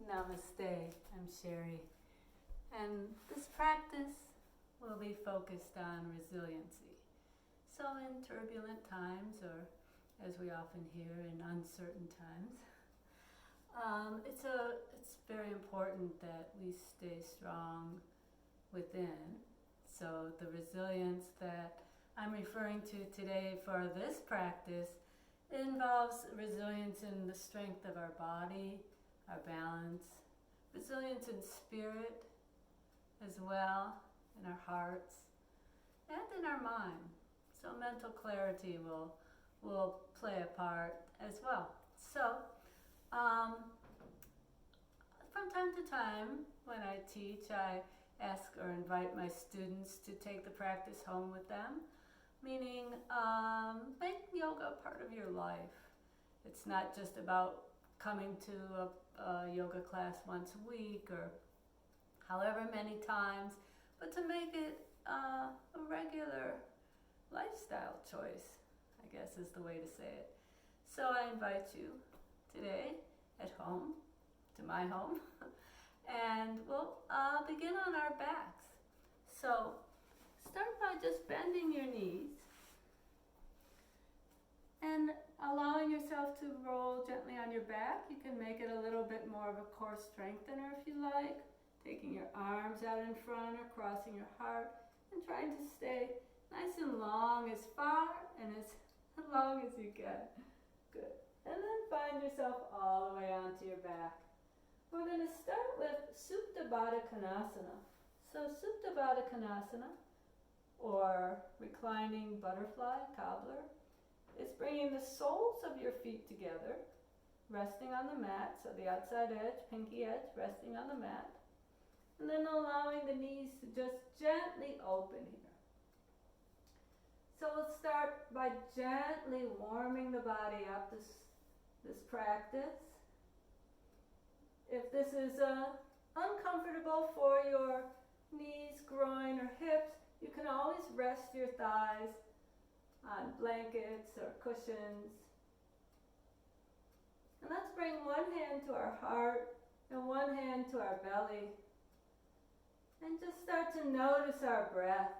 Namaste, I'm Sheri, and this practice will be focused on resiliency. So in turbulent times, or as we often hear, in uncertain times, it's very important that we stay strong within. So the resilience that I'm referring to today for this practice involves resilience in the strength of our body, our balance, resilience in spirit as well, in our hearts, and in our mind. So mental clarity will play a part as well. So from time to time when I teach, I ask or invite my students to take the practice home with them, meaning make yoga a part of your life. It's not just about coming to a yoga class once a week or however many times, but to make it a regular lifestyle choice, I guess is the way to say it. So I invite you today at home, to my home, and we'll begin on our backs. So start by just bending your knees and allowing yourself to roll gently on your back. You can make it a little bit more of a core strengthener if you like, taking your arms out in front or crossing your heart and trying to stay nice and long, as far and as long as you can. Good. And then find yourself all the way onto your back. We're going to start with Supta Baddha Konasana. So Supta Baddha Konasana, or reclining butterfly, cobbler, is bringing the soles of your feet together, resting on the mat, so the outside edge, pinky edge, resting on the mat, and then allowing the knees to just gently open here. So we'll start by gently warming the body up this practice. If this is uncomfortable for your knees, groin, or hips, you can always rest your thighs on blankets or cushions. And let's bring one hand to our heart and one hand to our belly. And just start to notice our breath.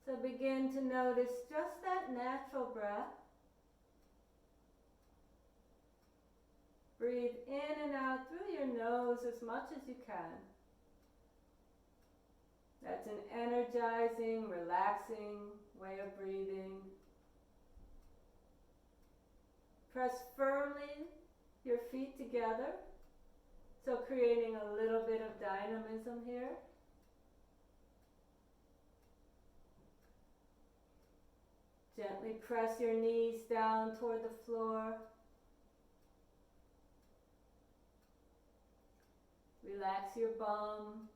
So begin to notice just that natural breath. Breathe in and out through your nose as much as you can. That's an energizing, relaxing way of breathing. Press firmly your feet together, so creating a little bit of dynamism here. Gently press your knees down toward the floor. Relax your bum.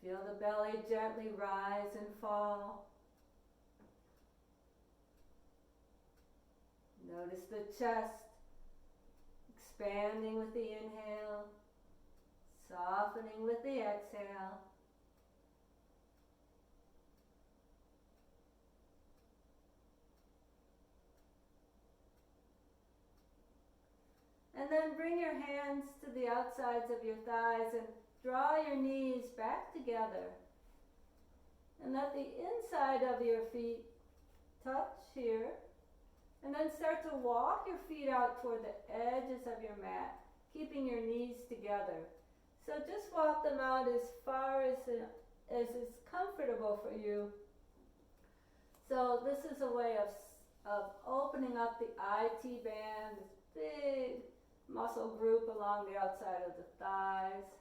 Feel the belly gently rise and fall. Notice the chest expanding with the inhale, softening with the exhale. And then bring your hands to the outsides of your thighs and draw your knees back together. And let the inside of your feet touch here. And then start to walk your feet out toward the edges of your mat, keeping your knees together. So just walk them out as far as is comfortable for you. So this is a way of opening up the IT band, this big muscle group along the outside of the thighs.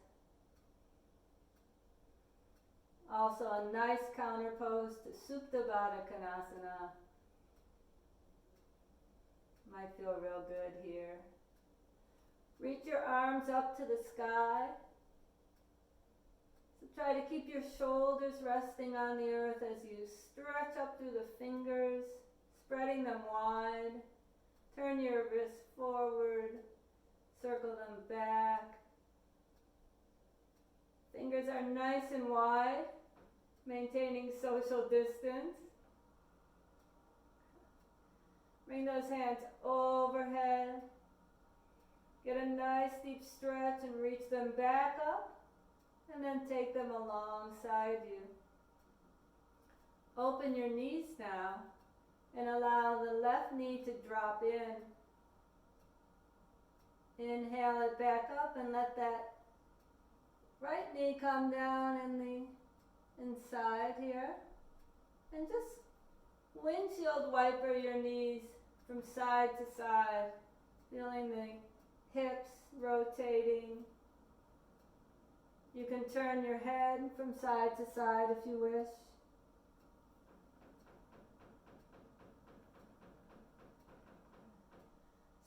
Also a nice counter pose to Supta Baddha Konasana. Might feel real good here. Reach your arms up to the sky. So try to keep your shoulders resting on the earth as you stretch up through the fingers, spreading them wide. Turn your wrists forward, circle them back. Fingers are nice and wide, maintaining social distance. Bring those hands overhead. Get a nice deep stretch and reach them back up, and then take them alongside you. Open your knees now and allow the left knee to drop in. Inhale it back up and let that right knee come down in the inside here. And just windshield wiper your knees from side to side, feeling the hips rotating. You can turn your head from side to side if you wish.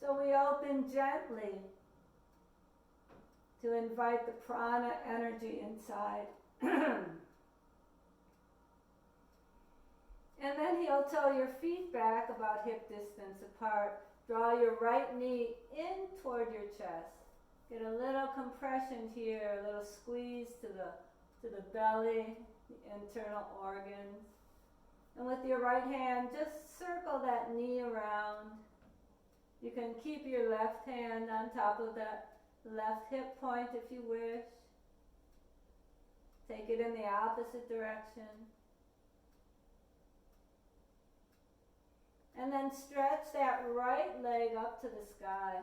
So we open gently to invite the prana energy inside. And then heel toe your feet back about hip distance apart. Draw your right knee in toward your chest. Get a little compression here, a little squeeze to the belly, the internal organs. And with your right hand, just circle that knee around. You can keep your left hand on top of that left hip point if you wish. Take it in the opposite direction. And then stretch that right leg up to the sky.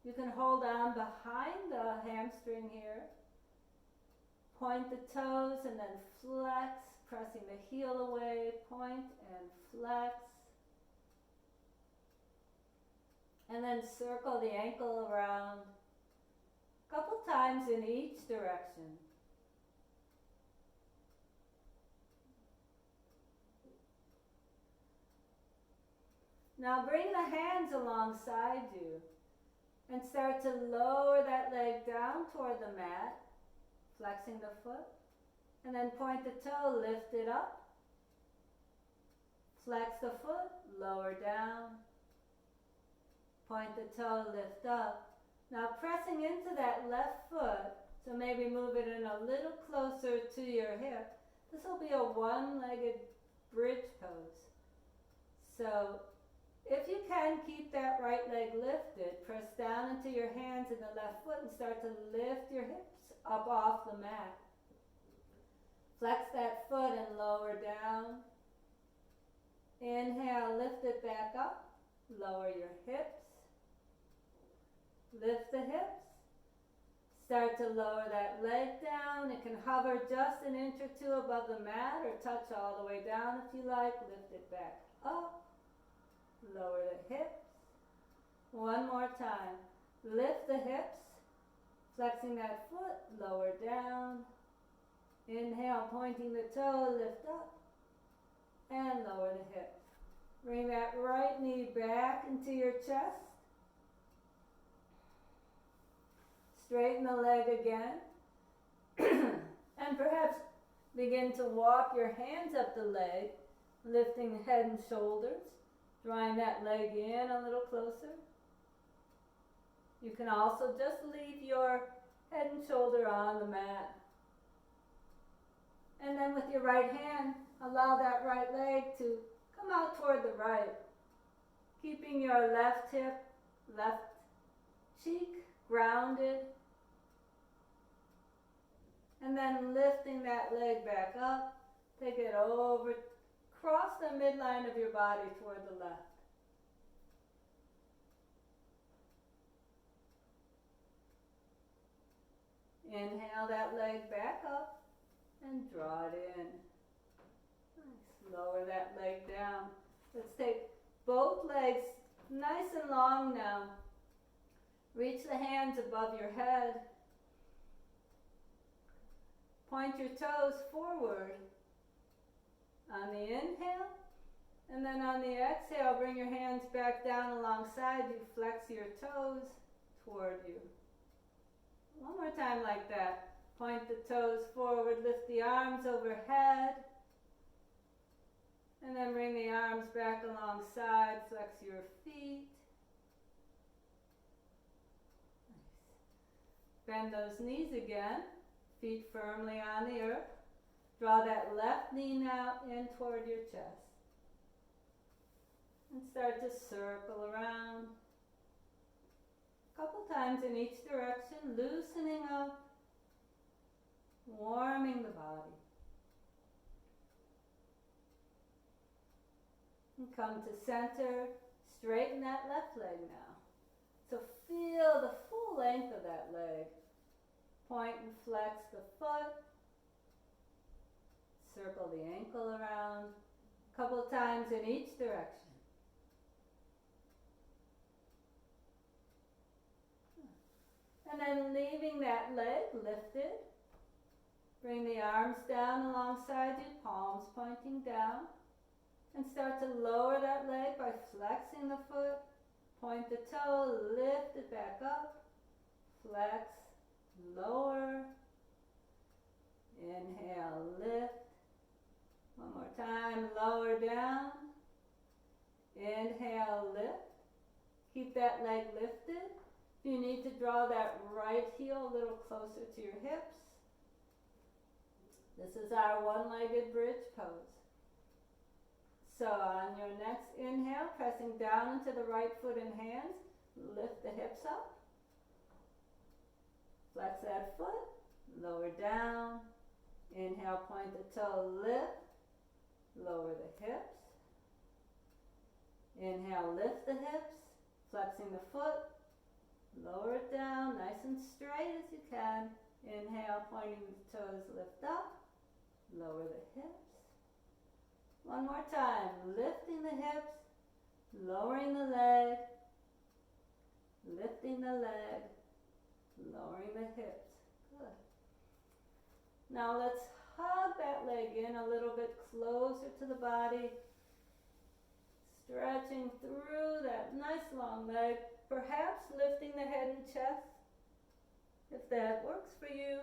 You can hold on behind the hamstring here. Point the toes and then flex, pressing the heel away, point and flex. And then circle the ankle around a couple times in each direction. Now bring the hands alongside you and start to lower that leg down toward the mat, flexing the foot, and then point the toe, lift it up, flex the foot, lower down, point the toe, lift up. Now pressing into that left foot, so maybe move it in a little closer to your hip. This will be a one-legged bridge pose. So if you can, keep that right leg lifted. Press down into your hands in the left foot and start to lift your hips up off the mat. Flex that foot and lower down. Inhale, lift it back up. Lower your hips. Lift the hips. Start to lower that leg down. It can hover just an inch or two above the mat or touch all the way down if you like. Lift it back up. Lower the hips. One more time. Lift the hips. Flexing that foot. Lower down. Inhale, pointing the toe. Lift up. And lower the hips. Bring that right knee back into your chest. Straighten the leg again. And perhaps begin to walk your hands up the leg, lifting the head and shoulders. Drawing that leg in a little closer. You can also just leave your head and shoulder on the mat. And then with your right hand, allow that right leg to come out toward the right. Keeping your left hip, left cheek grounded. And then lifting that leg back up. Take it over. Cross the midline of your body toward the left. Inhale that leg back up and draw it in. Nice. Lower that leg down. Let's take both legs nice and long now. Reach the hands above your head. Point your toes forward. On the inhale, and then on the exhale, bring your hands back down alongside you. Flex your toes toward you. One more time like that. Point the toes forward, lift the arms overhead, and then bring the arms back alongside. Flex your feet. Nice. Bend those knees again, feet firmly on the earth. Draw that left knee now in toward your chest. And start to circle around. A couple times in each direction, loosening up, warming the body. And come to center, straighten that left leg now. So feel the full length of that leg. Point and flex the foot. Circle the ankle around. A couple times in each direction. And then leaving that leg lifted. Bring the arms down alongside you, palms pointing down. And start to lower that leg by flexing the foot. Point the toe, lift it back up. Flex, lower. Inhale, lift. One more time, lower down. Inhale, lift. Keep that leg lifted. You need to draw that right heel a little closer to your hips. This is our one-legged bridge pose. So on your next inhale, pressing down into the right foot and hands, lift the hips up. Flex that foot, lower down. Inhale, point the toe, lift. Lower the hips. Inhale, lift the hips, flexing the foot. Lower it down, nice and straight as you can. Inhale, pointing the toes, lift up. Lower the hips. One more time, lifting the hips, lowering the leg, lifting the leg, lowering the hips. Good. Now let's hug that leg in a little bit closer to the body, stretching through that nice long leg, perhaps lifting the head and chest, if that works for you.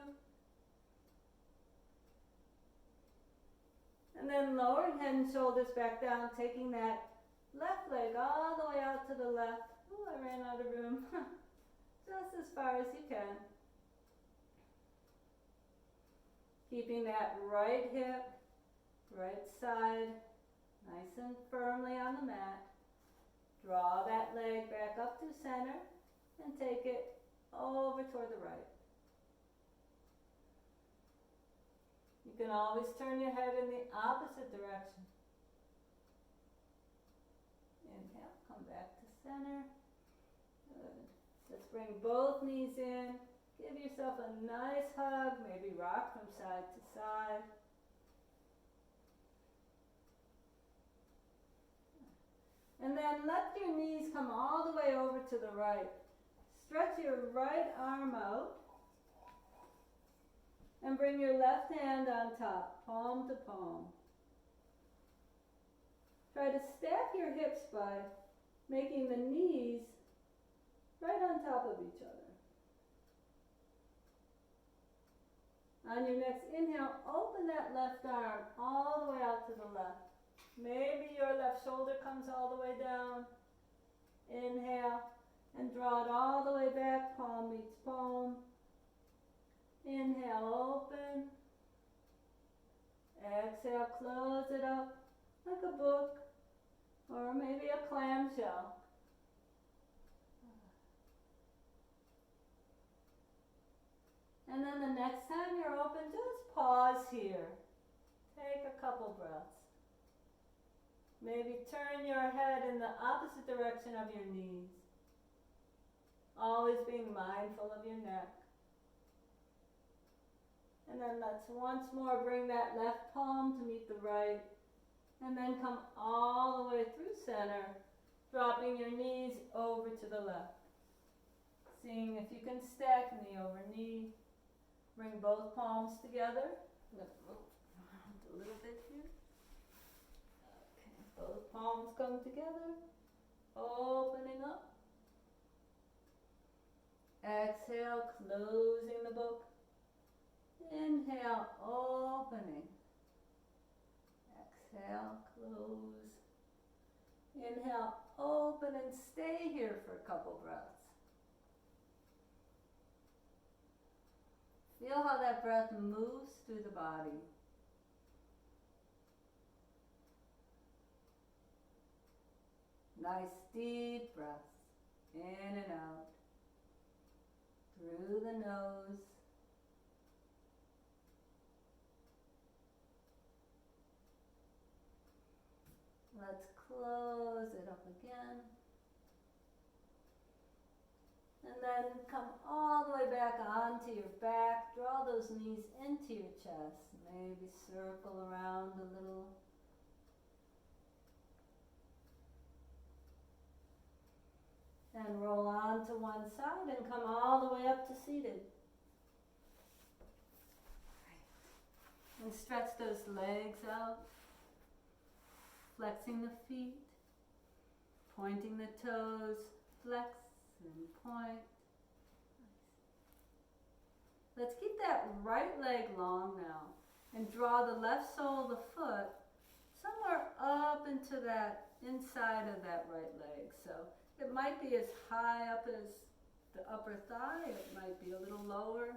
And then lowering head and shoulders back down, taking that left leg all the way out to the left. Ooh, I ran out of room. Just as far as you can. Keeping that right hip, right side, nice and firmly on the mat. Draw that leg back up to center and take it over toward the right. You can always turn your head in the opposite direction. Inhale, come back to center. Good. Let's bring both knees in. Give yourself a nice hug, maybe rock from side to side. And then let your knees come all the way over to the right. Stretch your right arm out. And bring your left hand on top, palm to palm. Try to stack your hips by making the knees right on top of each other. On your next inhale, open that left arm all the way out to the left. Maybe your left shoulder comes all the way down. Inhale and draw it all the way back, palm meets palm. Inhale, open. Exhale, close it up like a book or maybe a clamshell. And then the next time you're open, just pause here. Take a couple breaths. Maybe turn your head in the opposite direction of your knees. Always being mindful of your neck. And then let's once more bring that left palm to meet the right. And then come all the way through center, dropping your knees over to the left. Seeing if you can stack knee over knee. Bring both palms together. I'm going to move around a little bit here. Okay, both palms come together. Opening up. Exhale, closing the book. Inhale, opening. Exhale, close. Inhale, open and stay here for a couple breaths. Feel how that breath moves through the body. Nice deep breaths, in and out, through the nose. Let's close it up again. And then come all the way back onto your back. Draw those knees into your chest. Maybe circle around a little. And roll on to one side and come all the way up to seated. And stretch those legs out. Flexing the feet. Pointing the toes. Flex and point. Let's keep that right leg long now and draw the left sole of the foot somewhere up into that inside of that right leg. So it might be as high up as the upper thigh, it might be a little lower.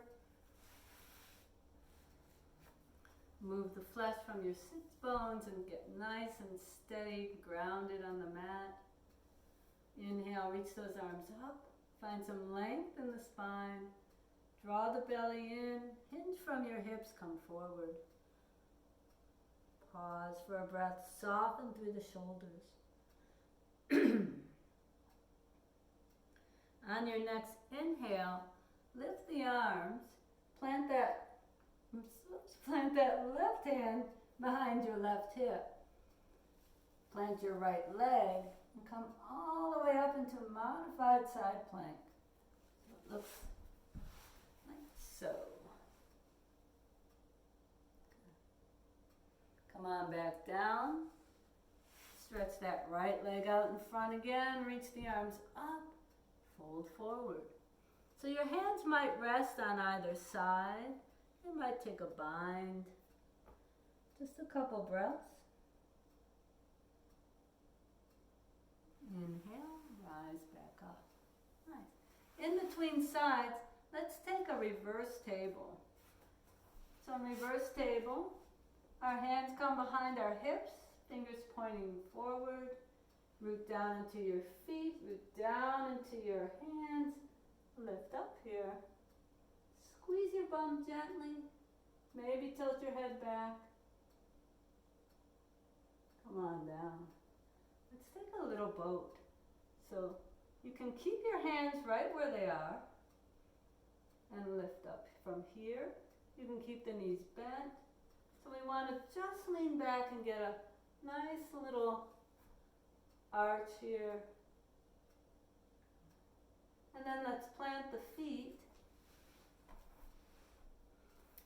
Move the flesh from your sits bones and get nice and steady, grounded on the mat. Inhale, reach those arms up. Find some length in the spine. Draw the belly in. Hinge from your hips, come forward. Pause for a breath. Soften through the shoulders. On your next inhale, lift the arms. Plant that left hand behind your left hip. Plant your right leg and come all the way up into a modified side plank. So it looks like so. Come on back down. Stretch that right leg out in front again. Reach the arms up. Fold forward. So your hands might rest on either side. You might take a bind. Just a couple breaths. Inhale, rise back up. Nice. In between sides, let's take a reverse table. So in reverse table, our hands come behind our hips, fingers pointing forward. Root down into your feet, root down into your hands. Lift up here. Squeeze your bum gently. Maybe tilt your head back. Come on down. Let's take a little boat. So you can keep your hands right where they are and lift up. From here, you can keep the knees bent. So we want to just lean back and get a nice little arch here. And then let's plant the feet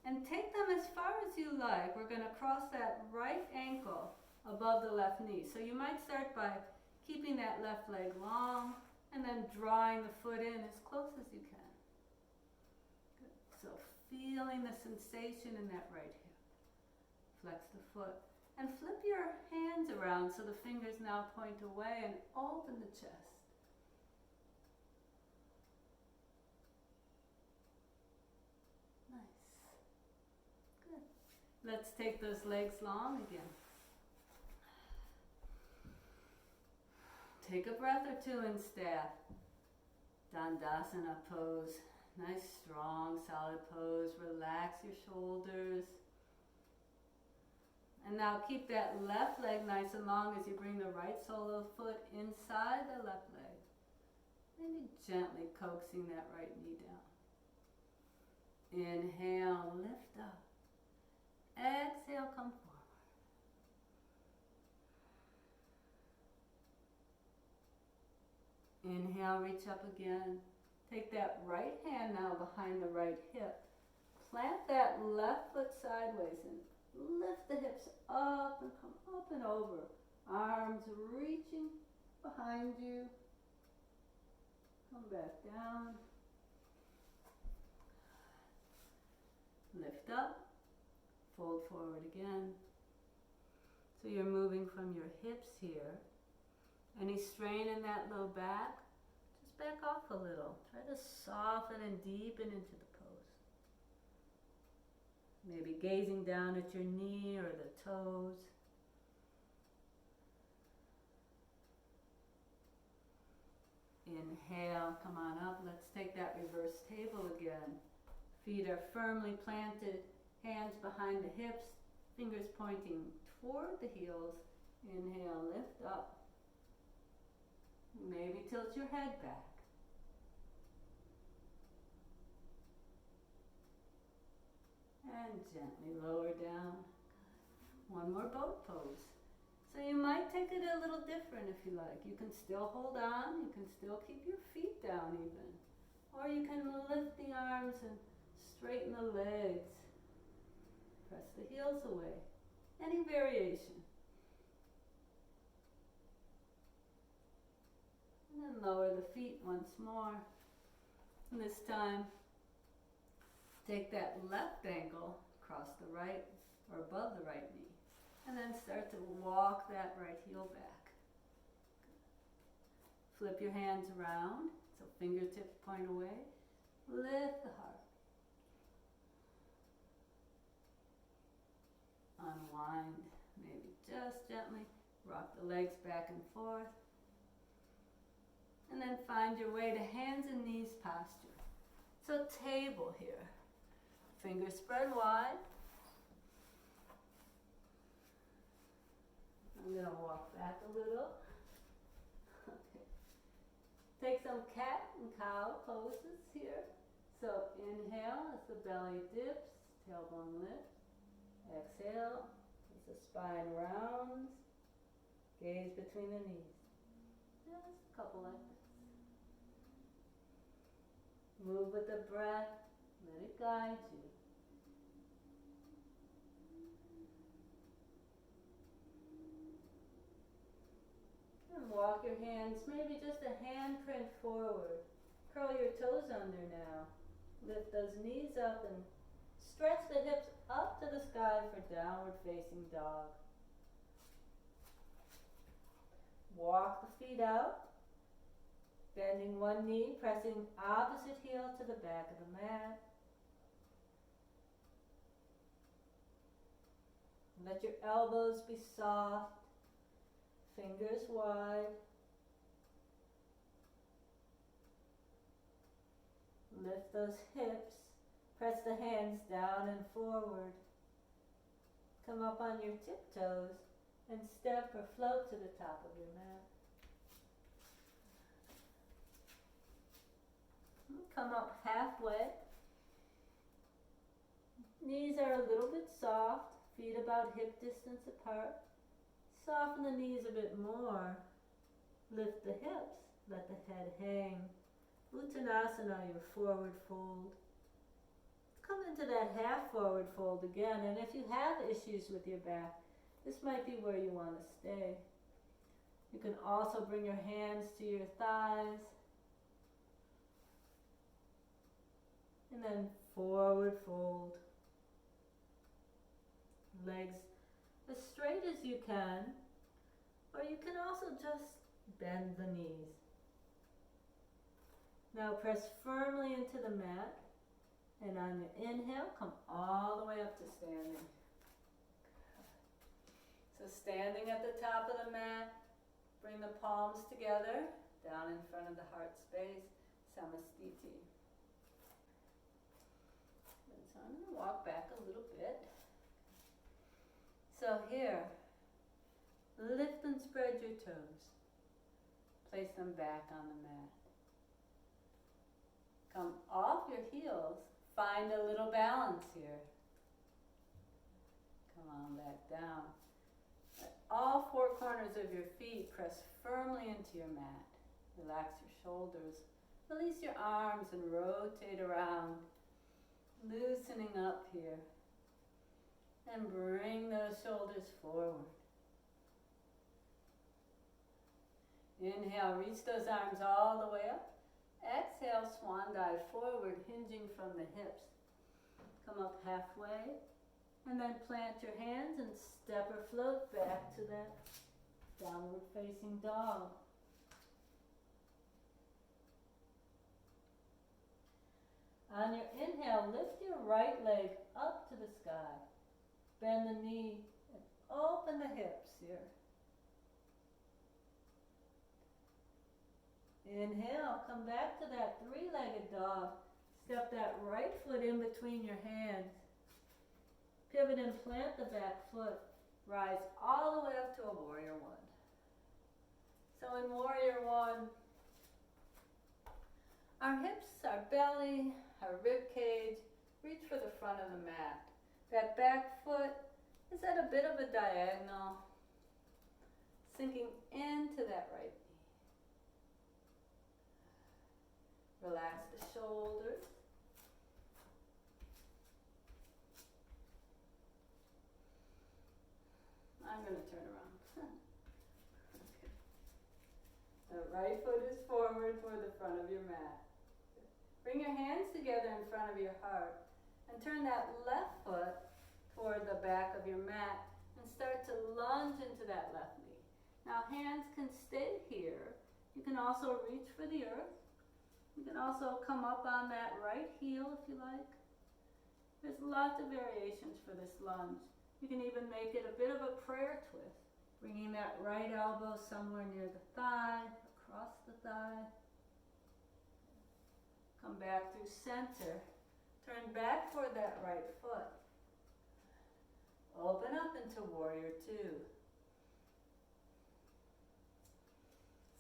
and take them as far as you like. We're going to cross that right ankle above the left knee. So you might start by keeping that left leg long and then drawing the foot in as close as you can. Good. So feeling the sensation in that right hip. Flex the foot and flip your hands around so the fingers now point away and open the chest. Nice. Good. Let's take those legs long again. Take a breath or two in staff. Dandasana pose. Nice, strong, solid pose. Relax your shoulders. And now keep that left leg nice and long as you bring the right sole of the foot inside the left leg. Maybe gently coaxing that right knee down. Inhale, lift up. Exhale, come forward. Inhale, reach up again. Take that right hand now behind the right hip. Plant that left foot sideways and lift the hips up and come up and over. Arms reaching behind you. Come back down. Lift up. Fold forward again. So you're moving from your hips here. Any strain in that low back, just back off a little. Try to soften and deepen into the pose. Maybe gazing down at your knee or the toes. Inhale, come on up. Let's take that reverse table again. Feet are firmly planted, hands behind the hips, fingers pointing toward the heels. Inhale, lift up. Maybe tilt your head back. And gently lower down. One more boat pose. So you might take it a little different if you like. You can still hold on, you can still keep your feet down even. Or you can lift the arms and straighten the legs. Press the heels away. Any variation. And then lower the feet once more. And this time, take that left ankle across the right or above the right knee. And then start to walk that right heel back. Flip your hands around, so fingertips point away. Lift the heart. Unwind, maybe just gently rock the legs back and forth. And then find your way to hands and knees posture. So table here. Fingers spread wide. I'm going to walk back a little. Okay. Take some cat and cow poses here. So inhale as the belly dips, tailbone lifts. Exhale as the spine rounds. Gaze between the knees. Just a couple like this. Move with the breath. Let it guide you. And walk your hands, maybe just a handprint forward. Curl your toes under now. Lift those knees up and stretch the hips up to the sky for downward facing dog. Walk the feet out. Bending one knee, pressing opposite heel to the back of the mat. Let your elbows be soft, fingers wide. Lift those hips, press the hands down and forward. Come up on your tiptoes and step or float to the top of your mat. Come up halfway. Knees are a little bit soft, feet about hip distance apart. Soften the knees a bit more. Lift the hips, let the head hang. Uttanasana, your forward fold. Come into that half forward fold again, and if you have issues with your back, this might be where you want to stay. You can also bring your hands to your thighs. And then forward fold. Legs as straight as you can, or you can also just bend the knees. Now press firmly into the mat, and on your inhale, come all the way up to standing. So standing at the top of the mat, bring the palms together, down in front of the heart space, Samastiti. So I'm going to walk back a little bit. So here, lift and spread your toes. Place them back on the mat. Come off your heels. Find a little balance here. Come on back down. Let all four corners of your feet press firmly into your mat. Relax your shoulders. Release your arms and rotate around. Loosening up here. And bring those shoulders forward. Inhale, reach those arms all the way up. Exhale, swan dive forward, hinging from the hips. Come up halfway, and then plant your hands and step or float back to that downward facing dog. On your inhale, lift your right leg up to the sky. Bend the knee and open the hips here. Inhale, come back to that three-legged dog. Step that right foot in between your hands. Pivot and plant the back foot. Rise all the way up to a warrior one. So in warrior one, our hips, our belly, our rib cage reach for the front of the mat. That back foot is at a bit of a diagonal, sinking into that right knee. Relax the shoulders. I'm going to turn around. Okay. The right foot is forward toward the front of your mat. Bring your hands together in front of your heart and turn that left foot toward the back of your mat and start to lunge into that left knee. Now hands can stay here. You can also reach for the earth. You can also come up on that right heel if you like. There's lots of variations for this lunge. You can even make it a bit of a prayer twist, bringing that right elbow somewhere near the thigh, across the thigh. Come back through center. Turn back toward that right foot. Open up into warrior two.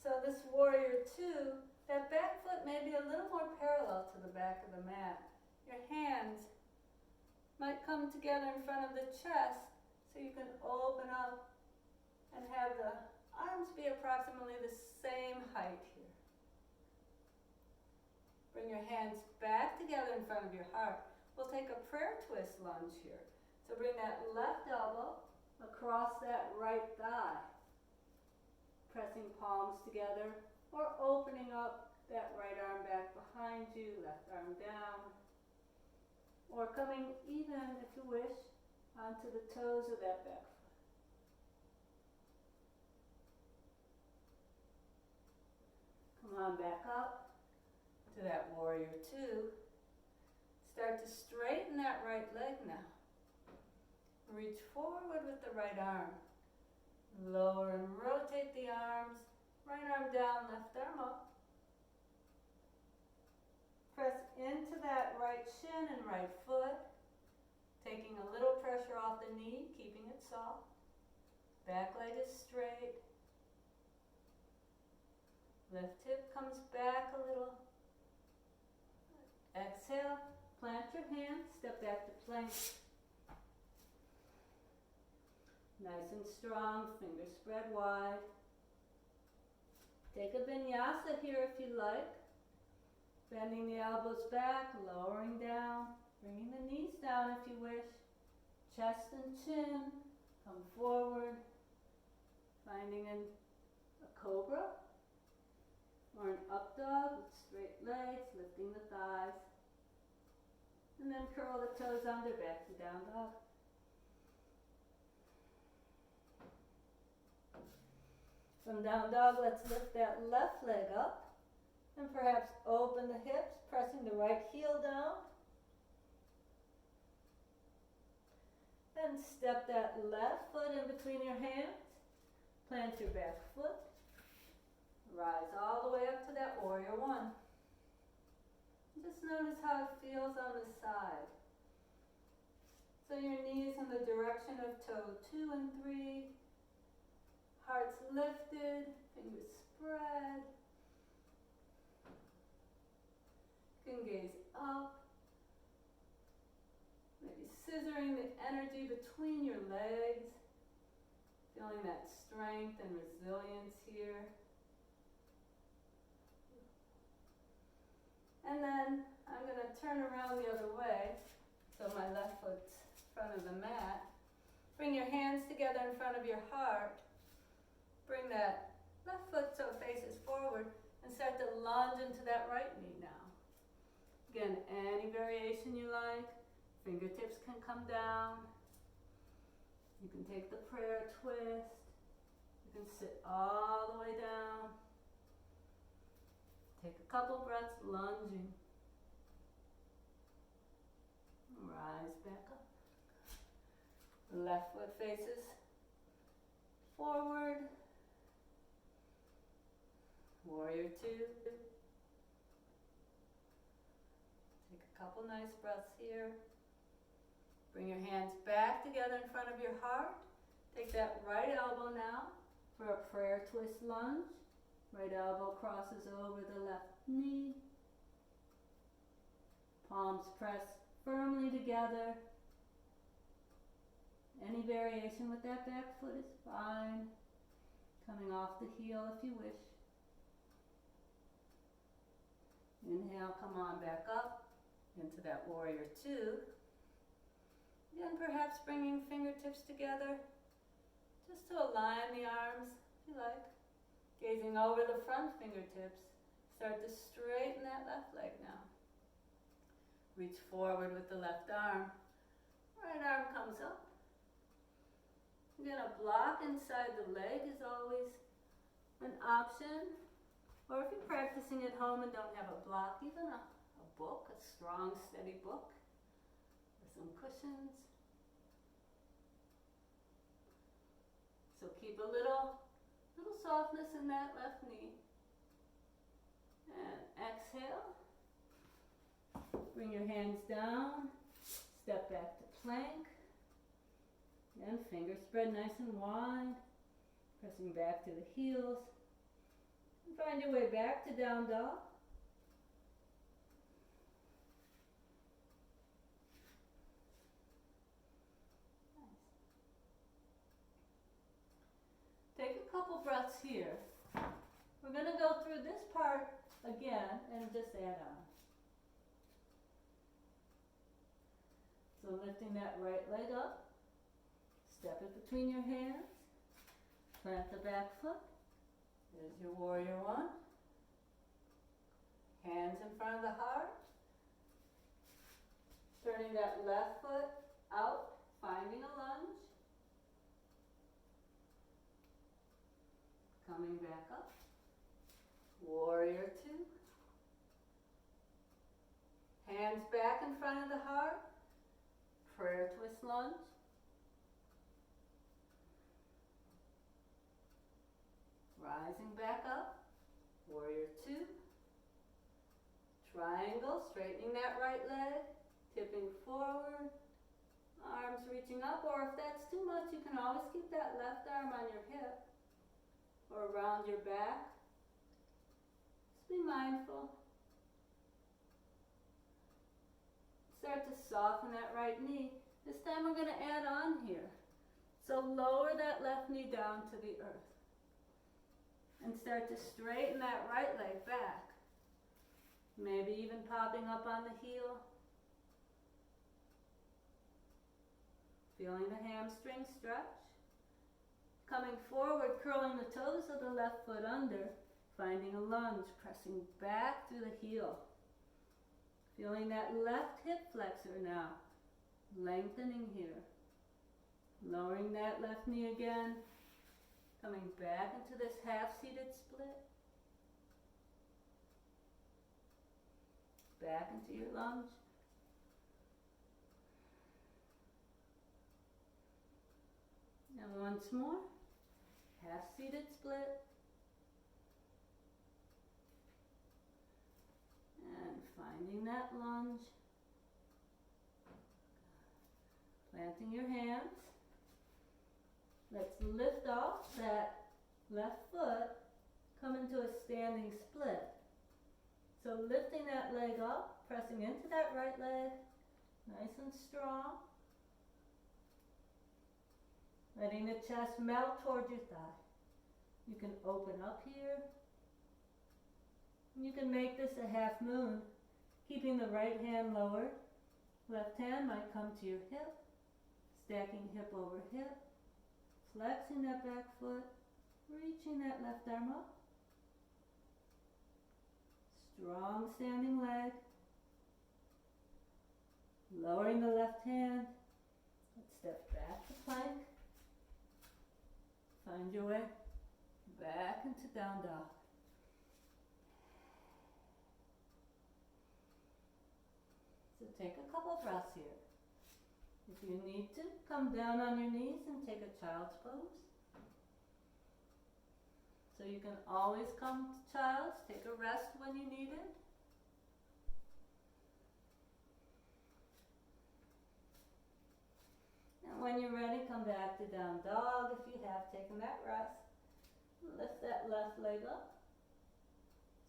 So this warrior two, that back foot may be a little more parallel to the back of the mat. Your hands might come together in front of the chest so you can open up and have the arms be approximately the same height here. Bring your hands back together in front of your heart. We'll take a prayer twist lunge here. So bring that left elbow across that right thigh, pressing palms together or opening up that right arm back behind you, left arm down. Or coming even, if you wish, onto the toes of that back foot. Come on back up to that warrior two. Start to straighten that right leg now. Reach forward with the right arm. Lower and rotate the arms. Right arm down, left arm up. Press into that right shin and right foot, taking a little pressure off the knee, keeping it soft. Back leg is straight. Left hip comes back a little. Exhale, plant your hands, step back to plank. Nice and strong, fingers spread wide. Take a vinyasa here if you like. Bending the elbows back, lowering down, bringing the knees down if you wish. Chest and chin, come forward. Finding a cobra or an up dog with straight legs, lifting the thighs. And then curl the toes under, back to down dog. From down dog, let's lift that left leg up. And perhaps open the hips, pressing the right heel down. Then step that left foot in between your hands. Plant your back foot. Rise all the way up to that warrior one. Just notice how it feels on the side. So your knees in the direction of toe 2 and 3. Heart's lifted, fingers spread. You can gaze up, maybe scissoring the energy between your legs, feeling that strength and resilience here. And then I'm going to turn around the other way, so my left foot's in front of the mat. Bring your hands together in front of your heart. Bring that left foot so it faces forward and start to lunge into that right knee now. Again, any variation you like. Fingertips can come down. You can take the prayer twist. You can sit all the way down. Take a couple breaths lunging. Rise back up. The left foot faces forward. Warrior two. Take a couple nice breaths here. Bring your hands back together in front of your heart. Take that right elbow now for a prayer twist lunge. Right elbow crosses over the left knee. Palms press firmly together. Any variation with that back foot is fine. Coming off the heel if you wish. Inhale, come on back up into that warrior two. Again, perhaps bringing fingertips together just to align the arms, if you like. Gazing over the front fingertips. Start to straighten that left leg now. Reach forward with the left arm. Right arm comes up. Again, a block inside the leg is always an option. Or if you're practicing at home and don't have a block, even a book, a strong, steady book, or some cushions. So keep a little softness in that left knee. And exhale. Bring your hands down. Step back to plank. And fingers spread nice and wide. Pressing back to the heels. And find your way back to down dog. Take a couple breaths here. We're going to go through this part again and just add on. So lifting that right leg up, step it between your hands, plant the back foot. There's your warrior one. Hands in front of the heart. Turning that left foot out, finding a lunge. Coming back up. Warrior two. Hands back in front of the heart. Prayer twist lunge. Rising back up. Warrior two. Triangle, straightening that right leg. Tipping forward. Arms reaching up, or if that's too much, you can always keep that left arm on your hip or around your back. Just be mindful. Start to soften that right knee. This time we're going to add on here. So lower that left knee down to the earth. And start to straighten that right leg back. Maybe even popping up on the heel. Feeling the hamstring stretch. Coming forward, curling the toes of the left foot under. Finding a lunge, pressing back through the heel. Feeling that left hip flexor now. Lengthening here. Lowering that left knee again. Coming back into this half-seated split. Back into your lunge. And once more. Half-seated split. And finding that lunge. Planting your hands. Let's lift off that left foot, come into a standing split. So lifting that leg up, pressing into that right leg, nice and strong. Letting the chest melt toward your thigh. You can open up here. You can make this a half moon, keeping the right hand lowered. Left hand might come to your hip, stacking hip over hip. Flexing that back foot, reaching that left arm up. Strong standing leg. Lowering the left hand. Let's step back to plank. Find your way back into down dog. So take a couple breaths here. If you need to, come down on your knees and take a child's pose. So you can always come to child's, take a rest when you need it. And when you're ready, come back to down dog if you have taken that rest. Lift that left leg up.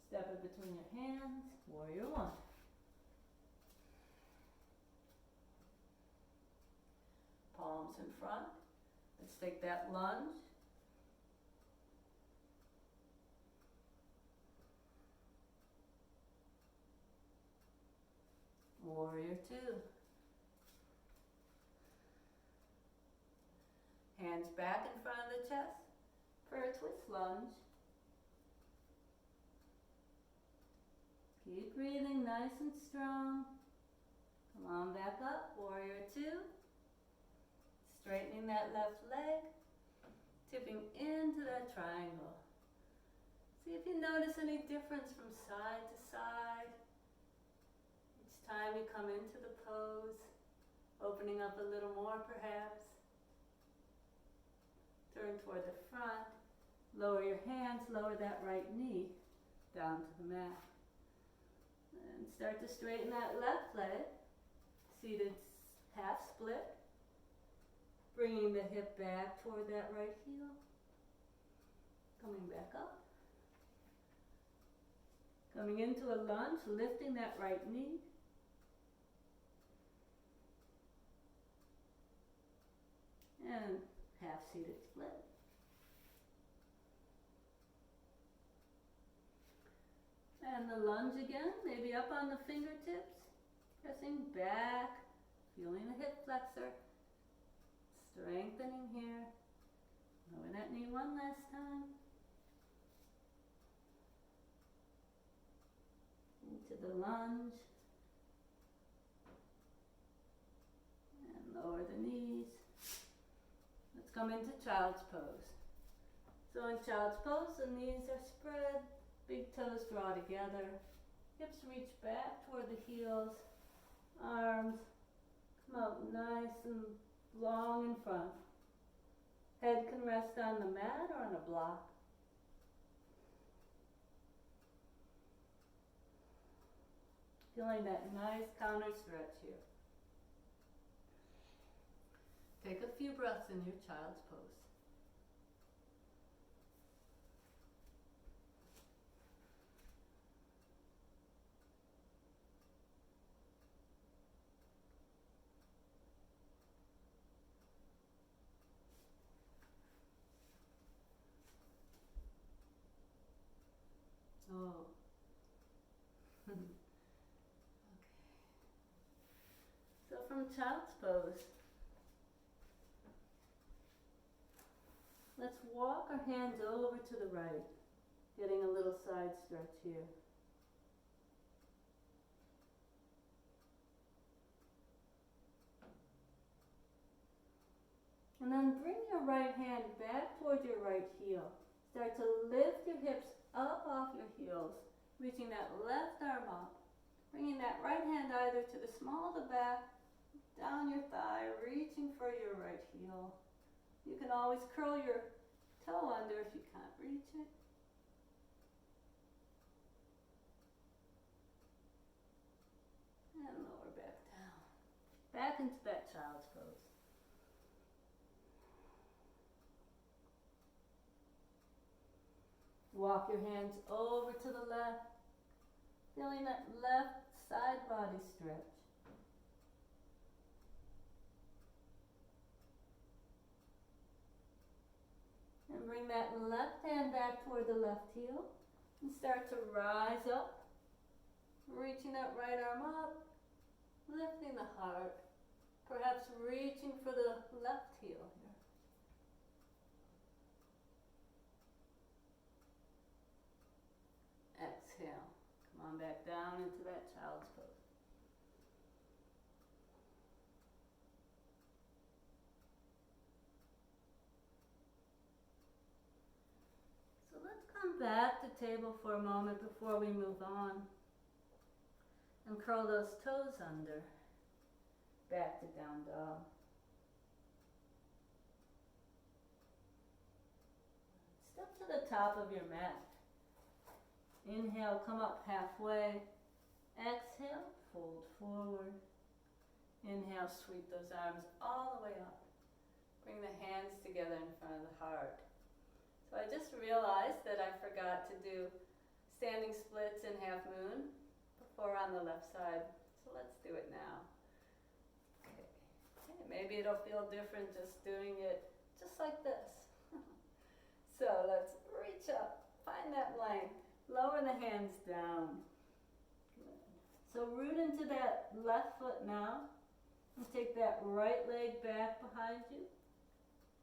Step it between your hands, warrior one. Palms in front. Let's take that lunge. Warrior two. Hands back in front of the chest for a twist lunge. Keep breathing nice and strong. Come on back up, warrior two. Straightening that left leg, tipping into that triangle. See if you notice any difference from side to side. Each time you come into the pose, opening up a little more perhaps. Turn toward the front, lower your hands, lower that right knee down to the mat. And start to straighten that left leg, seated half split. Bringing the hip back toward that right heel. Coming back up. Coming into a lunge, lifting that right knee. And half seated split. And the lunge again, maybe up on the fingertips. Pressing back, feeling the hip flexor. Strengthening here. Lower that knee one last time. Into the lunge. And lower the knees. Let's come into child's pose. So in child's pose, the knees are spread, big toes draw together, hips reach back toward the heels, arms come out nice and long in front. Head can rest on the mat or on a block. Feeling that nice counter stretch here. Take a few breaths in your child's pose. Oh. Okay. So from child's pose, let's walk our hands over to the right, getting a little side stretch here. And then bring your right hand back towards your right heel. Start to lift your hips up off your heels, reaching that left arm up. Bringing that right hand either to the small of the back, down your thigh, reaching for your right heel. You can always curl your toe under if you can't reach it. And lower back down. Back into that child's pose. Walk your hands over to the left, feeling that left side body stretch. And bring that left hand back toward the left heel and start to rise up, reaching that right arm up, lifting the heart, perhaps reaching for the left heel here. Exhale. Come on back down into that child's pose. So let's come back to table for a moment before we move on. And curl those toes under. Back to down dog. step to the top of your mat. Inhale, come up halfway. Exhale, fold forward. Inhale, sweep those arms all the way up. Bring the hands together in front of the heart. So I just realized that I forgot to do standing splits in half moon before on the left side. So let's do it now. Okay. Maybe it'll feel different just doing it just like this. So let's reach up, find that length, lower the hands down. Good. So root into that left foot now, and take that right leg back behind you.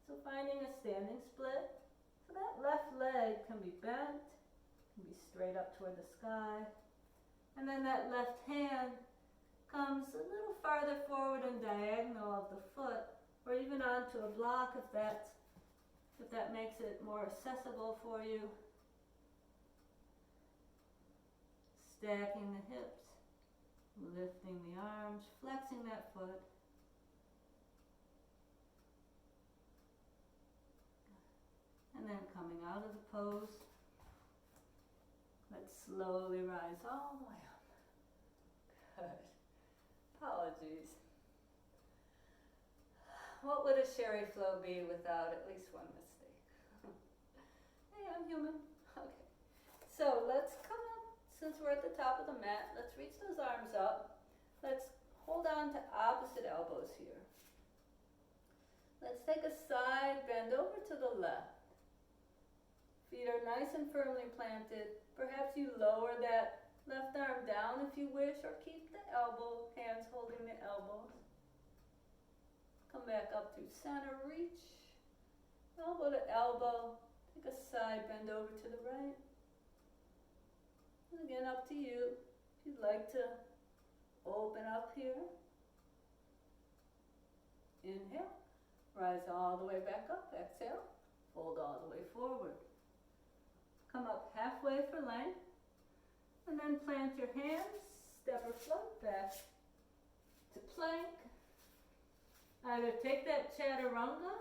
So finding a standing split. So that left leg can be bent, can be straight up toward the sky. And then that left hand comes a little farther forward and diagonal of the foot, or even onto a block if that makes it more accessible for you. Stacking the hips, lifting the arms, flexing that foot. And then coming out of the pose, let's slowly rise all the way up. Good. Apologies. What would a Sheri flow be without at least one mistake? Hey, I'm human. Okay. So let's come up, since we're at the top of the mat, let's reach those arms up. Let's hold on to opposite elbows here. Let's take a side bend over to the left. Feet are nice and firmly planted. Perhaps you lower that left arm down if you wish, or keep the elbow, hands holding the elbows. Come back up through center, reach, elbow to elbow. Take a side bend over to the right. And again, up to you. If you'd like to open up here. Inhale, rise all the way back up. Exhale, fold all the way forward. Come up halfway for length, and then plant your hands, step or float back to plank. Either take that chaturanga,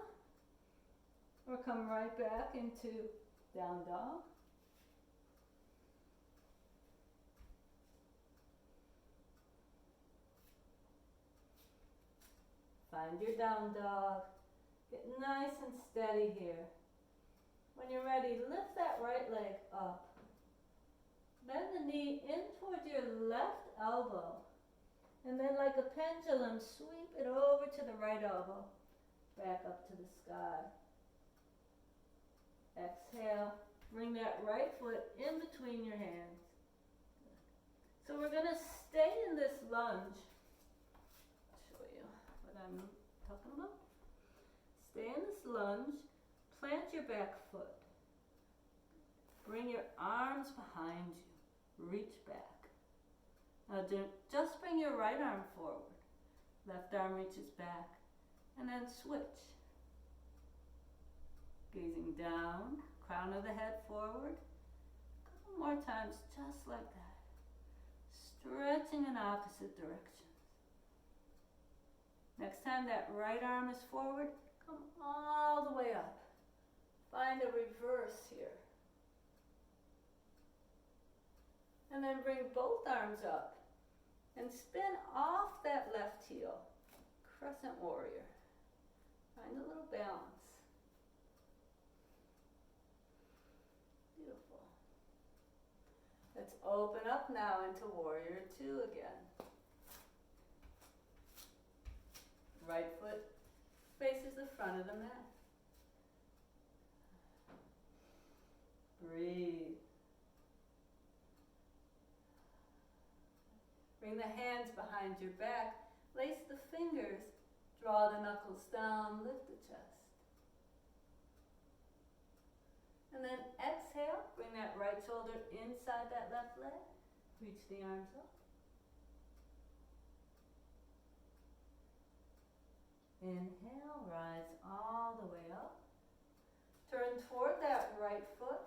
or come right back into down dog. Find your down dog. Get nice and steady here. When you're ready, lift that right leg up. Bend the knee in toward your left elbow. And then like a pendulum, sweep it over to the right elbow. Back up to the sky. Exhale. Bring that right foot in between your hands. So we're going to stay in this lunge. I'll show you what I'm talking about. Stay in this lunge. Plant your back foot. Bring your arms behind you. Reach back. Now just bring your right arm forward. Left arm reaches back. And then switch. Gazing down, crown of the head forward. A couple more times just like that. Stretching in opposite directions. Next time that right arm is forward, come all the way up. Find a reverse here. And then bring both arms up and spin off that left heel. Crescent warrior. Find a little balance. Beautiful. Let's open up now into warrior two again. Right foot faces the front of the mat. Breathe. Bring the hands behind your back. Lace the fingers. Draw the knuckles down. Lift the chest. And then exhale. Bring that right shoulder inside that left leg. Reach the arms up. Inhale. Rise all the way up. Turn toward that right foot.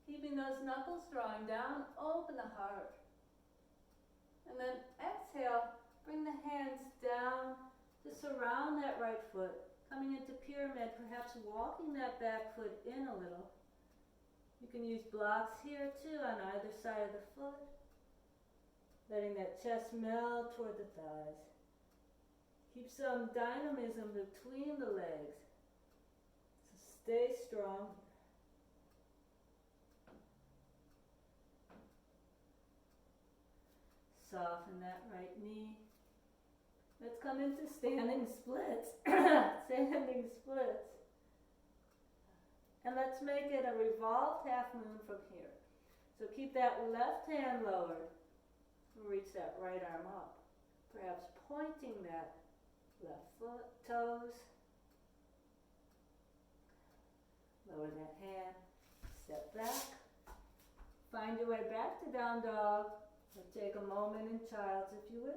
Keeping those knuckles drawing down, open the heart. And then exhale, bring the hands down to surround that right foot. Coming into pyramid, perhaps walking that back foot in a little. You can use blocks here too on either side of the foot. Letting that chest meld toward the thighs. Keep some dynamism between the legs. So stay strong. Soften that right knee. Let's come into standing splits. Standing splits. And let's make it a revolved half moon from here. So keep that left hand lowered. Reach that right arm up. Perhaps pointing that left foot, toes. Lower that hand. Step back. Find your way back to down dog. Or take a moment in child's if you wish.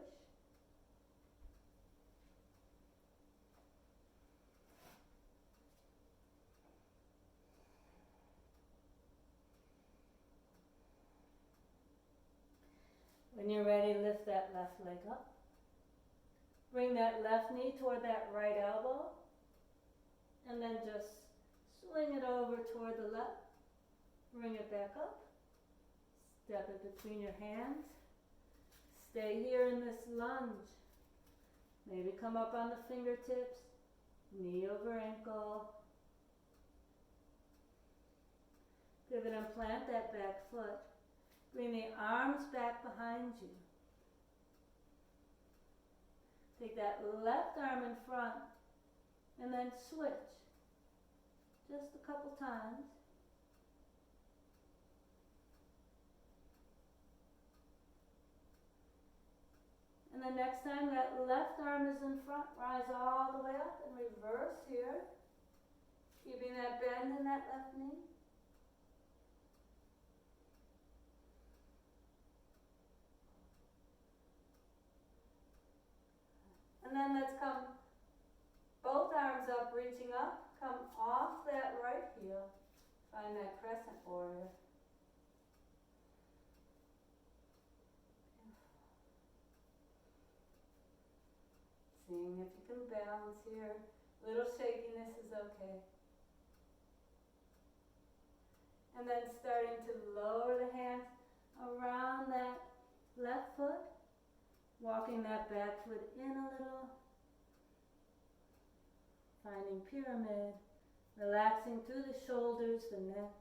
When you're ready, lift that left leg up. Bring that left knee toward that right elbow. And then just swing it over toward the left. Bring it back up. Step it between your hands. Stay here in this lunge. Maybe come up on the fingertips. Knee over ankle. Pivot and plant that back foot. Bring the arms back behind you. Take that left arm in front and then switch. Just a couple times. And the next time that left arm is in front, rise all the way up and reverse here. Keeping that bend in that left knee. And then let's come both arms up, reaching up, come off that right heel. Find that crescent warrior. Seeing if you can balance here. Little shakiness is okay. And then starting to lower the hands around that left foot. Walking that back foot in a little. Finding pyramid. Relaxing through the shoulders, the neck.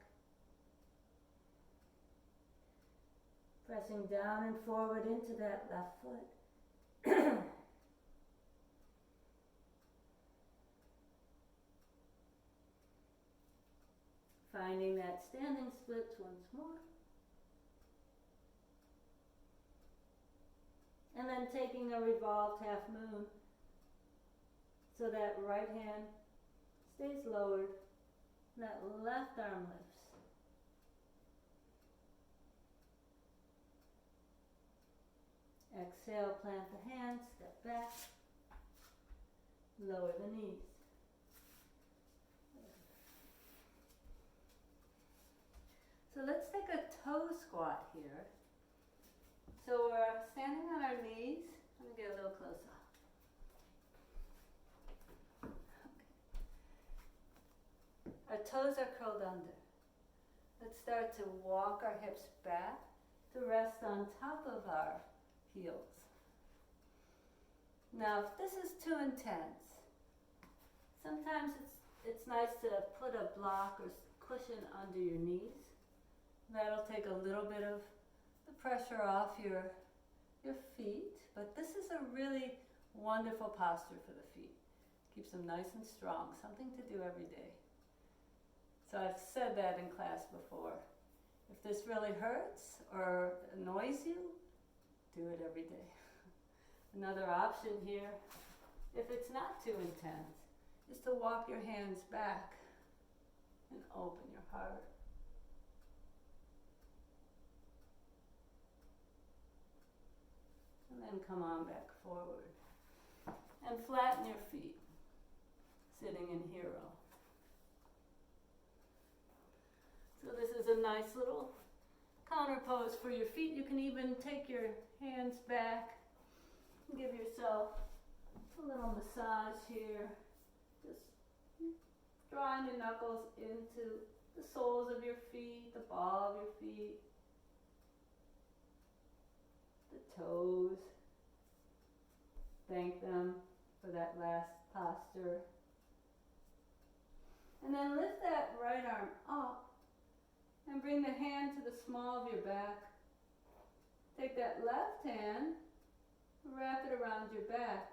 Pressing down and forward into that left foot. Finding that standing splits once more. And then taking a revolved half moon so that right hand stays lowered and that left arm lifts. Exhale, plant the hands, step back, lower the knees. So let's take a toe squat here. So we're standing on our knees. Let me get a little closer. Okay. Our toes are curled under. Let's start to walk our hips back to rest on top of our heels. Now, if this is too intense, sometimes it's nice to put a block or cushion under your knees. That'll take a little bit of the pressure off your feet, but this is a really wonderful posture for the feet. Keeps them nice and strong, something to do every day. So I've said that in class before. If this really hurts or annoys you, do it every day. Another option here, if it's not too intense, is to walk your hands back and open your heart. And then come on back forward. And flatten your feet, sitting in hero. So this is a nice little counter pose for your feet. You can even take your hands back and give yourself a little massage here Just drawing your knuckles into the soles of your feet, the ball of your feet, the toes. Thank them for that last posture. And then lift that right arm up and bring the hand to the small of your back. Take that left hand, wrap it around your back.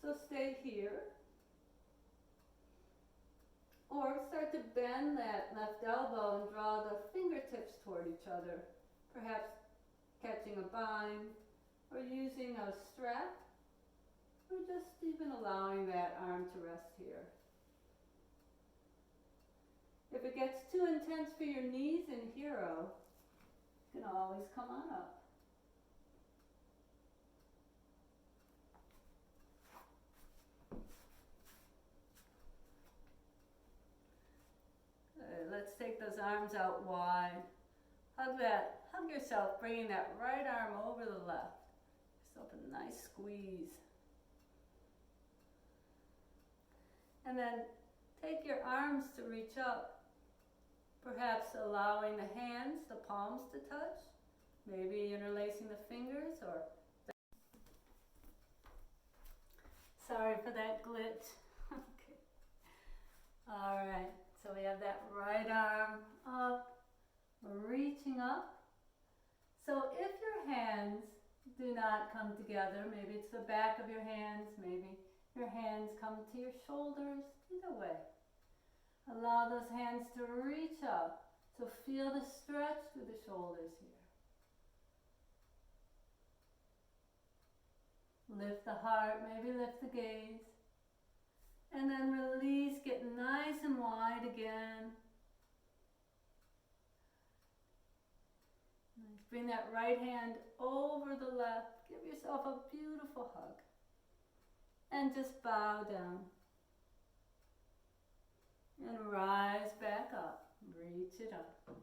So stay here. Or start to bend that left elbow and draw the fingertips toward each other. Perhaps catching a bind or using a strap, or just even allowing that arm to rest here. If it gets too intense for your knees in hero, you can always come on up. Good. Let's take those arms out wide. Hug yourself, bringing that right arm over the left. Give yourself a nice squeeze. And then take your arms to reach up, perhaps allowing the hands, the palms to touch, maybe interlacing the fingers or... Sorry for that glitch. Okay. All right, so we have that right arm up, reaching up. So if your hands do not come together, maybe it's the back of your hands, maybe your hands come to your shoulders, either way. Allow those hands to reach up. So feel the stretch through the shoulders here. Lift the heart, maybe lift the gaze. And then release, get nice and wide again. Bring that right hand over the left. Give yourself a beautiful hug. And just bow down. And rise back up. Reach it up.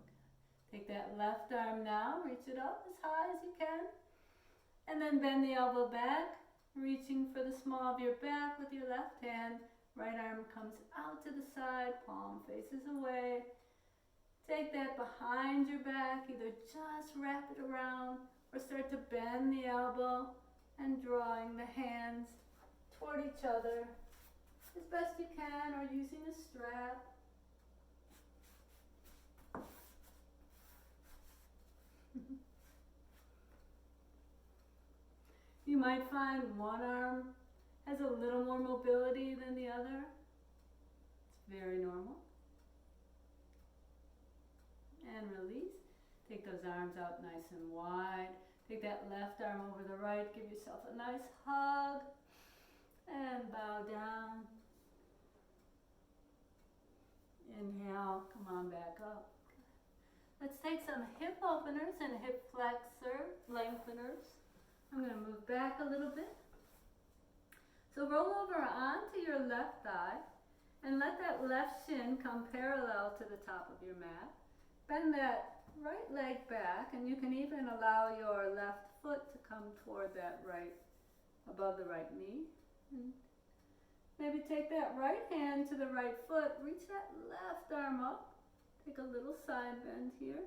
Take that left arm now. Reach it up as high as you can. And then bend the elbow back. Reaching for the small of your back with your left hand. Right arm comes out to the side. Palm faces away. Take that behind your back. Either just wrap it around or start to bend the elbow and drawing the hands toward each other as best you can, or using a strap. You might find one arm has a little more mobility than the other. It's very normal. And release. Take those arms out nice and wide. Take that left arm over the right. Give yourself a nice hug. And bow down. Inhale, come on back up. Let's take some hip openers and hip flexor lengtheners. I'm going to move back a little bit. So roll over onto your left thigh and let that left shin come parallel to the top of your mat. Bend that right leg back, and you can even allow your left foot to come toward that right, above the right knee. And maybe take that right hand to the right foot, reach that left arm up, take a little side bend here.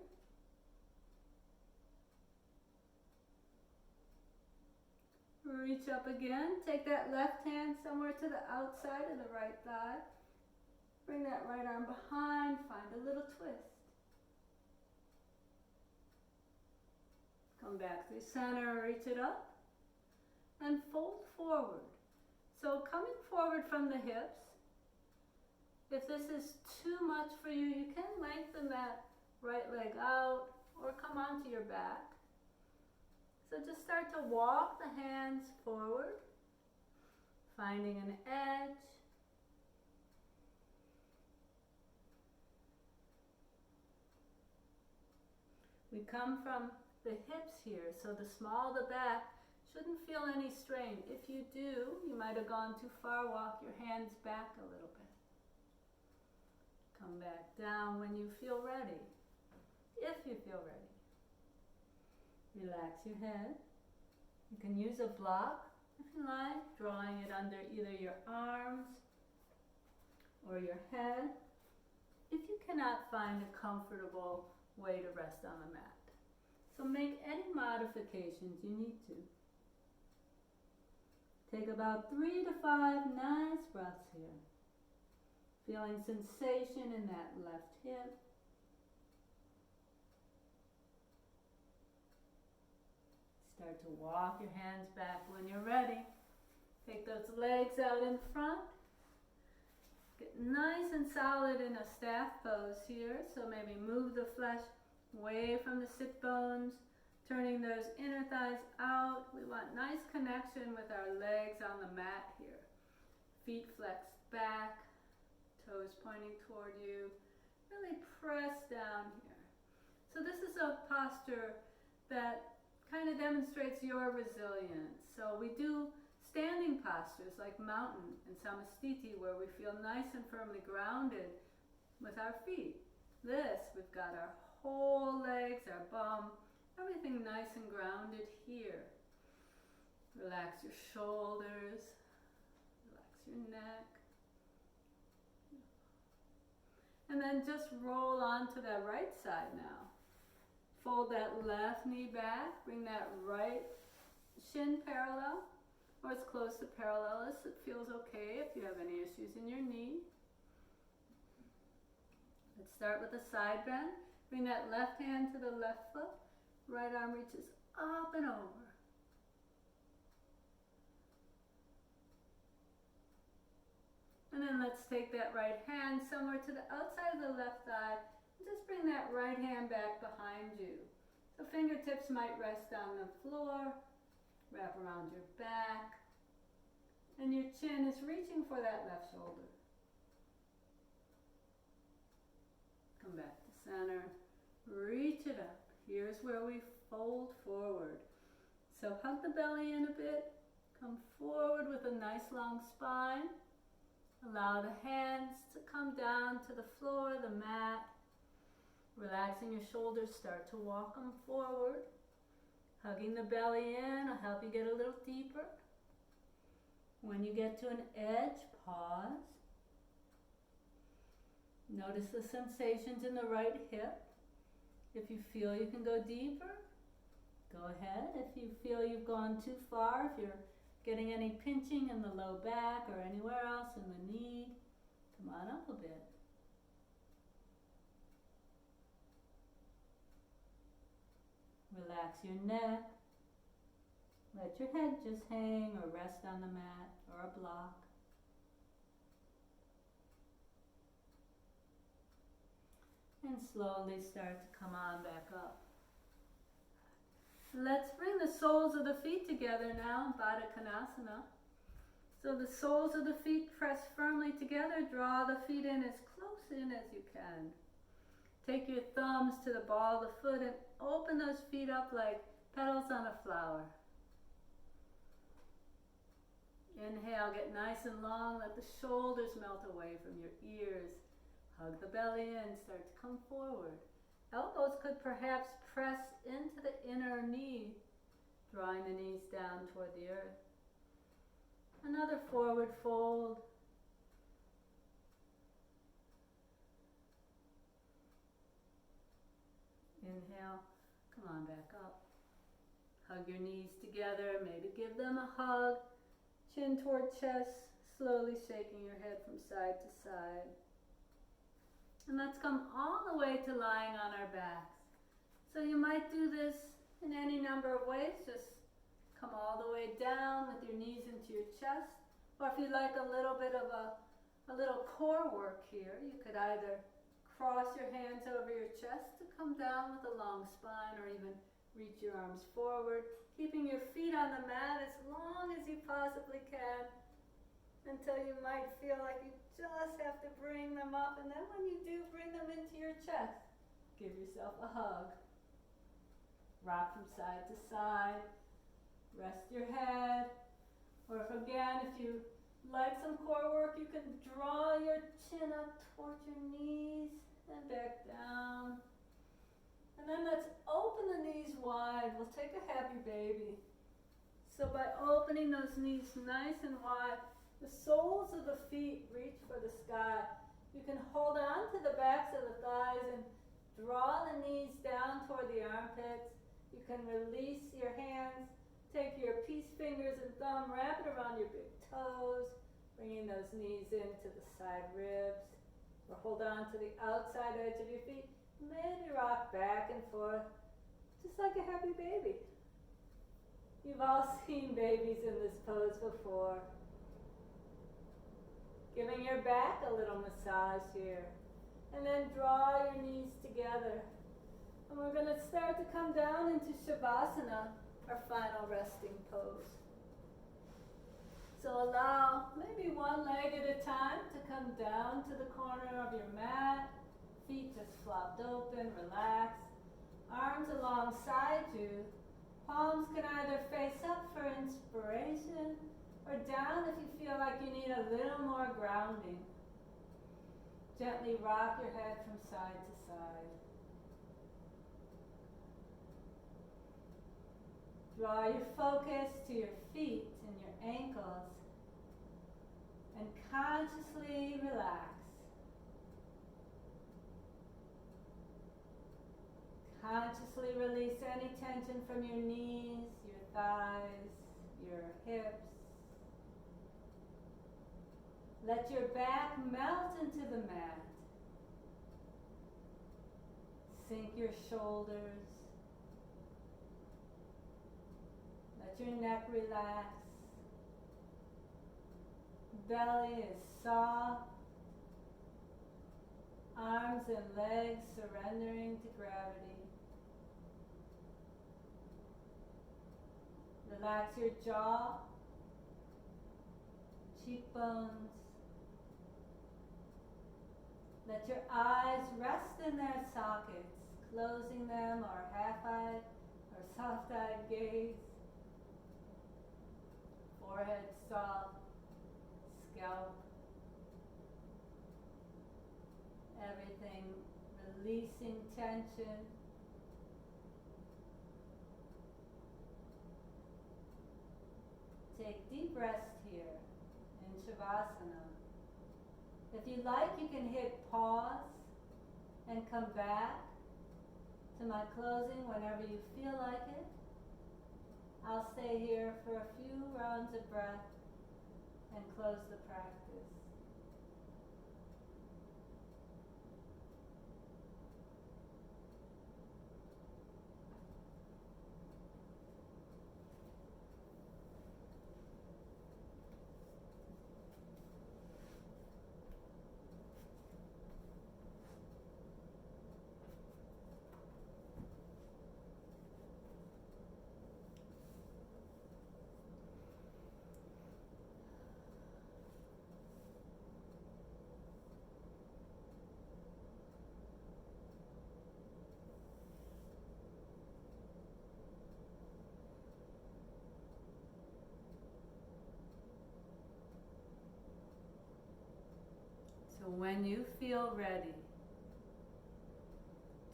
Reach up again, take that left hand somewhere to the outside of the right thigh. Bring that right arm behind, find a little twist. Come back through center, reach it up, and fold forward. So coming forward from the hips, if this is too much for you, you can lengthen that right leg out or come onto your back. So just start to walk the hands forward, finding an edge. We come from the hips here, so the small of the back shouldn't feel any strain. If you do, you might have gone too far. Walk your hands back a little bit. Come back down when you feel ready, if you feel ready. Relax your head. You can use a block if you like, drawing it under either your arms or your head, if you cannot find a comfortable way to rest on the mat. So make any modifications you need to. Take about 3 to 5 nice breaths here. Feeling sensation in that left hip. Start to walk your hands back when you're ready. Take those legs out in front. Get nice and solid in a staff pose here. So maybe move the flesh away from the sit bones, turning those inner thighs out. We want nice connection with our legs on the mat here. Feet flexed back, toes pointing toward you. Really press down here. So this is a posture that kind of demonstrates your resilience. So we do standing postures like mountain and samastiti, where we feel nice and firmly grounded with our feet. This, we've got our whole legs, our bum, everything nice and grounded here. Relax your shoulders, relax your neck. And then just roll onto that right side now. Fold that left knee back, bring that right shin parallel, or as close to parallel as it feels okay if you have any issues in your knee. Let's start with a side bend. Bring that left hand to the left foot. Right arm reaches up and over. And then let's take that right hand somewhere to the outside of the left thigh. And just bring that right hand back behind you. So fingertips might rest on the floor. Wrap around your back. And your chin is reaching for that left shoulder. Come back to center. Reach it up. Here's where we fold forward. So hug the belly in a bit. Come forward with a nice long spine. Allow the hands to come down to the floor, the mat. Relaxing your shoulders, start to walk them forward. Hugging the belly in will help you get a little deeper. When you get to an edge, pause. Notice the sensations in the right hip. If you feel you can go deeper, go ahead. If you feel you've gone too far, if you're getting any pinching in the low back or anywhere else in the knee, come on up a bit. Relax your neck. Let your head just hang or rest on the mat or a block. And slowly start to come on back up. Let's bring the soles of the feet together now, Baddha Konasana. So the soles of the feet press firmly together. Draw the feet in as close in as you can. Take your thumbs to the ball of the foot and open those feet up like petals on a flower. Inhale, get nice and long. Let the shoulders melt away from your ears. Hug the belly in, start to come forward. Elbows could perhaps press into the inner knee, drawing the knees down toward the earth. Another forward fold. Inhale, come on back up. Hug your knees together, maybe give them a hug. Chin toward chest, slowly shaking your head from side to side. And let's come all the way to lying on our backs. So you might do this in any number of ways. Just come all the way down with your knees into your chest. Or if you like a little bit of a little core work here, you could either cross your hands over your chest to come down with a long spine, or even reach your arms forward, keeping your feet on the mat as long as you possibly can, until you might feel like you just have to bring them up. And then when you do, bring them into your chest. Give yourself a hug. Rock from side to side. Rest your head. Or if you like some core work, you can draw your chin up towards your knees and back down. And then let's open the knees wide. We'll take a happy baby. So by opening those knees nice and wide, the soles of the feet reach for the sky. You can hold on to the backs of the thighs and draw the knees down toward the armpits. You can release your hands, take your peace fingers and thumb, wrap it around your big toes, bringing those knees into the side ribs. Or hold on to the outside edge of your feet. Maybe rock back and forth, just like a happy baby. You've all seen babies in this pose before. Giving your back a little massage here. And then draw your knees together. And we're going to start to come down into Shavasana, our final resting pose. So allow maybe one leg at a time to come down to the corner of your mat. Feet just flopped open, relax. Arms alongside you. Palms can either face up for inspiration or down if you feel like you need a little more grounding. Gently rock your head from side to side. Draw your focus to your feet and your ankles and consciously relax. Consciously release any tension from your knees, your thighs, your hips. Let your back melt into the mat. Sink your shoulders. Let your neck relax. Belly is soft. Arms and legs surrendering to gravity. Relax your jaw, cheekbones. Let your eyes rest in their sockets, closing them or half-eyed or soft-eyed gaze. Forehead soft, scalp. Everything releasing tension. Take deep rest here in Shavasana. If you like, you can hit pause and come back to my closing whenever you feel like it. I'll stay here for a few rounds of breath and close the practice. So when you feel ready,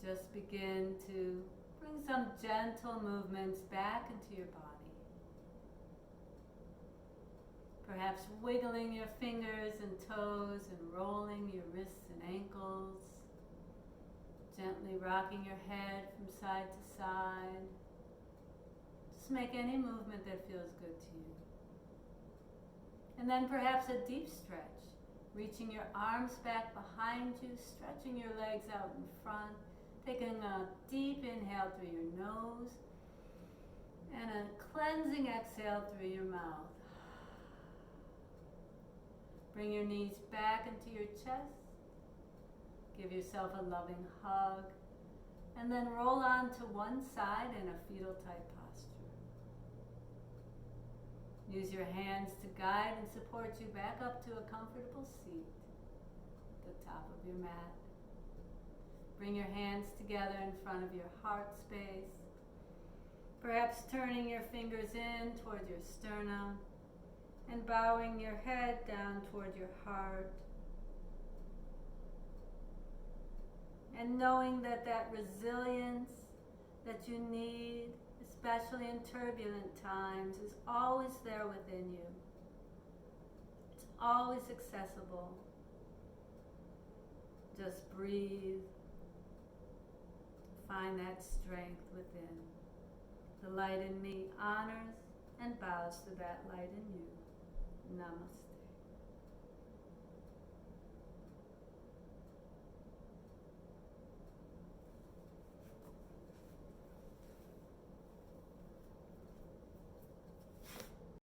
just begin to bring some gentle movements back into your body. Perhaps wiggling your fingers and toes and rolling your wrists and ankles. Gently rocking your head from side to side. Just make any movement that feels good to you. And then perhaps a deep stretch. Reaching your arms back behind you, stretching your legs out in front, taking a deep inhale through your nose, and a cleansing exhale through your mouth. Bring your knees back into your chest, give yourself a loving hug, and then roll on to one side in a fetal type posture. Use your hands to guide and support you back up to a comfortable seat at the top of your mat. Bring your hands together in front of your heart space, perhaps turning your fingers in toward your sternum and bowing your head down toward your heart. And knowing that that resilience that you need especially in turbulent times, is always there within you. It's always accessible. Just breathe. Find that strength within. The light in me honors and bows to that light in you. Namaste.